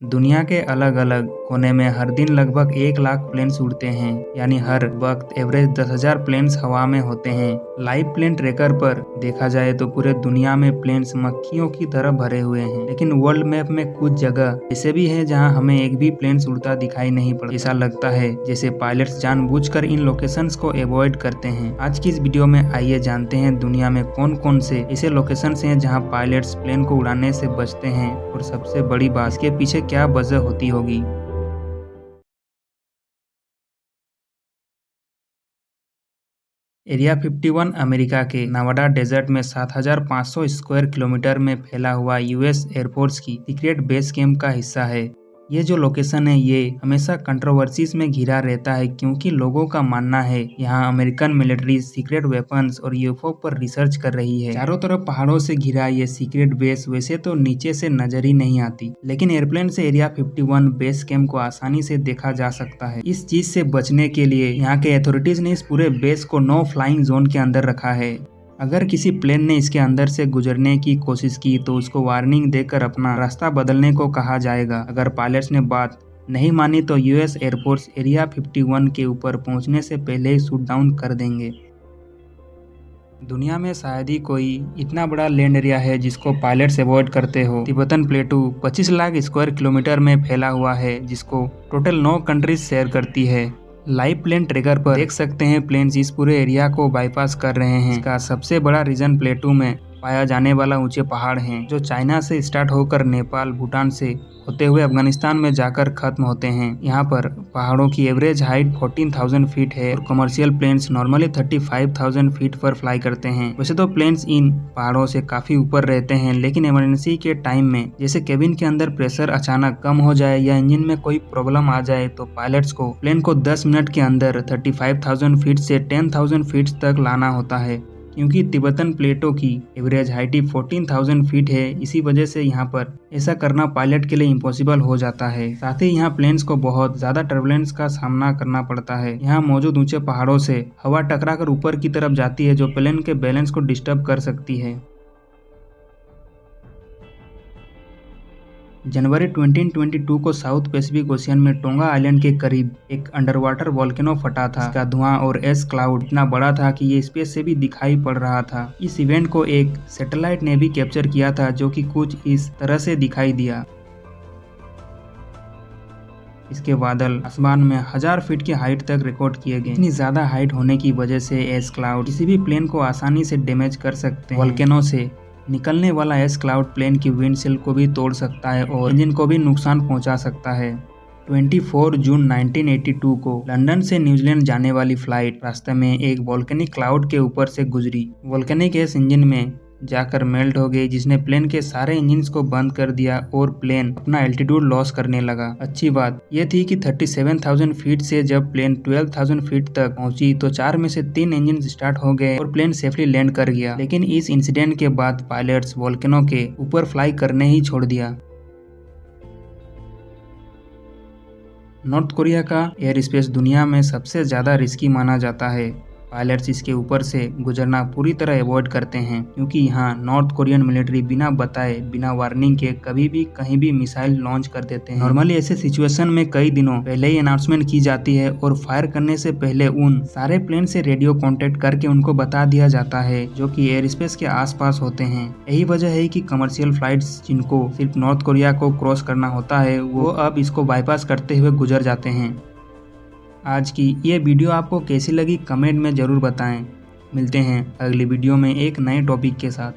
दुनिया के अलग अलग कोने में हर दिन लगभग 1 लाख प्लेन्स उड़ते हैं, यानी हर वक्त एवरेज 10,000 प्लेन्स हवा में होते हैं। लाइव प्लेन ट्रैकर पर देखा जाए तो पूरे दुनिया में प्लेन्स मक्खियों की तरह भरे हुए हैं, लेकिन वर्ल्ड मैप में कुछ जगह ऐसे भी है जहां हमें एक भी प्लेन्स उड़ता दिखाई नहीं पड़ता। ऐसा लगता है जैसे पायलट्स जानबूझकर इन लोकेशंस को अवॉइड करते हैं। आज की इस वीडियो में आइए जानते हैं दुनिया में कौन कौन से ऐसे लोकेशंस हैं जहां पायलट्स प्लेन को उड़ाने से बचते हैं, और सबसे बड़ी बात इसके पीछे क्या वजह होती होगी। एरिया 51 अमेरिका के नवाडा डेजर्ट में 7,500 स्क्वायर किलोमीटर में फैला हुआ यूएस एयरफोर्स की सीक्रेट बेस कैंप का हिस्सा है। ये जो लोकेशन है ये हमेशा कंट्रोवर्सीज में घिरा रहता है, क्योंकि लोगों का मानना है यहाँ अमेरिकन मिलिट्री सीक्रेट वेपन्स और यूएफओ पर रिसर्च कर रही है। चारों तरफ पहाड़ों से घिरा ये सीक्रेट बेस वैसे तो नीचे से नजर ही नहीं आती, लेकिन एयरप्लेन से एरिया 51 बेस कैंप को आसानी से देखा जा सकता है। इस चीज से बचने के लिए यहाँ के अथॉरिटीज ने इस पूरे बेस को नो फ्लाइंग जोन के अंदर रखा है। अगर किसी प्लेन ने इसके अंदर से गुजरने की कोशिश की तो उसको वार्निंग देकर अपना रास्ता बदलने को कहा जाएगा। अगर पायलट्स ने बात नहीं मानी तो यूएस एयरफोर्स एरिया 51 के ऊपर पहुंचने से पहले ही शूट डाउन कर देंगे। दुनिया में शायद ही कोई इतना बड़ा लैंड एरिया है जिसको पायलट्स अवॉइड करते हो। तिब्बतन प्लेटू 25 लाख स्क्वायर किलोमीटर में फैला हुआ है, जिसको टोटल 9 कंट्रीज शेयर करती है। लाइव प्लेन ट्रैकर पर देख सकते हैं प्लेन्स इस पूरे एरिया को बाईपास कर रहे हैं। इसका सबसे बड़ा रीजन प्लेटू में पाया जाने वाला ऊंचे पहाड़ हैं, जो चाइना से स्टार्ट होकर नेपाल, भूटान से होते हुए अफगानिस्तान में जाकर खत्म होते हैं। यहाँ पर पहाड़ों की एवरेज हाइट 14,000 फीट है और कमर्शियल प्लेन्स नॉर्मली 35,000 फीट पर फ्लाई करते हैं। वैसे तो प्लेन्स इन पहाड़ों से काफी ऊपर रहते हैं, लेकिन इमरजेंसी के टाइम में जैसे केबिन के अंदर प्रेशर अचानक कम हो जाए या इंजन में कोई प्रॉब्लम आ जाए तो पायलट्स को प्लेन को 10 मिनट के अंदर 35,000 फीट से 10,000 फीट तक लाना होता है। क्योंकि तिब्बतन प्लेटो की एवरेज हाइट 14,000 फीट है, इसी वजह से यहाँ पर ऐसा करना पायलट के लिए इम्पॉसिबल हो जाता है। साथ ही यहाँ प्लेन्स को बहुत ज्यादा टर्बुलेंस का सामना करना पड़ता है। यहाँ मौजूद ऊंचे पहाड़ों से हवा टकराकर ऊपर की तरफ जाती है, जो प्लेन के बैलेंस को डिस्टर्ब कर सकती है। जनवरी 2022 को साउथ पैसिफिक ओशियन में टोंगा आइलैंड के करीब एक अंडरवाटर वोल्केनो फटा था। इसका धुआं और एस क्लाउड इतना बड़ा था कि ये स्पेस से भी दिखाई पड़ रहा था। इस इवेंट को एक सैटेलाइट ने भी कैप्चर किया था, जो कि कुछ इस तरह से दिखाई दिया। इसके बादल आसमान में 1000 फीट की हाइट तक रिकॉर्ड किए गए। इतनी ज्यादा हाइट होने की वजह से एस क्लाउड किसी भी प्लेन को आसानी से डैमेज कर सकते हैं। वोल्केनो से निकलने वाला एस क्लाउड प्लेन की विंडशील्ड को भी तोड़ सकता है और इंजन को भी नुकसान पहुंचा सकता है। 24 जून 1982 को लंदन से न्यूजीलैंड जाने वाली फ्लाइट रास्ते में एक वोल्केनिक क्लाउड के ऊपर से गुजरी। वोल्केनिक गैस इंजन में जाकर मेल्ट हो गई, जिसने प्लेन के सारे इंजन्स को बंद कर दिया और प्लेन अपना एल्टीट्यूड लॉस करने लगा। अच्छी बात यह थी कि 37,000 फीट से जब प्लेन 12,000 फीट तक पहुंची तो 4 में से 3 इंजन स्टार्ट हो गए और प्लेन सेफली लैंड कर गया। लेकिन इस इंसिडेंट के बाद पायलट्स वोल्केनो के ऊपर फ्लाई करने ही छोड़ दिया। नॉर्थ कोरिया का एयर स्पेस दुनिया में सबसे ज्यादा रिस्की माना जाता है। पायलट्स इसके ऊपर से गुजरना पूरी तरह अवॉइड करते हैं, क्योंकि यहाँ नॉर्थ कोरियन मिलिट्री बिना बताए, बिना वार्निंग के कभी भी कहीं भी मिसाइल लॉन्च कर देते हैं। नॉर्मली ऐसे सिचुएशन में कई दिनों पहले ही अनाउंसमेंट की जाती है और फायर करने से पहले उन सारे प्लेन से रेडियो कांटेक्ट करके उनको बता दिया जाता है, जो कि एयर स्पेस के आसपास होते हैं। यही वजह है कि कमर्शियल फ्लाइट्स जिनको सिर्फ नॉर्थ कोरिया को क्रॉस करना होता है, वो अब इसको बाईपास करते हुए गुजर जाते हैं। आज की ये वीडियो आपको कैसी लगी कमेंट में ज़रूर बताएं। मिलते हैं अगली वीडियो में एक नए टॉपिक के साथ।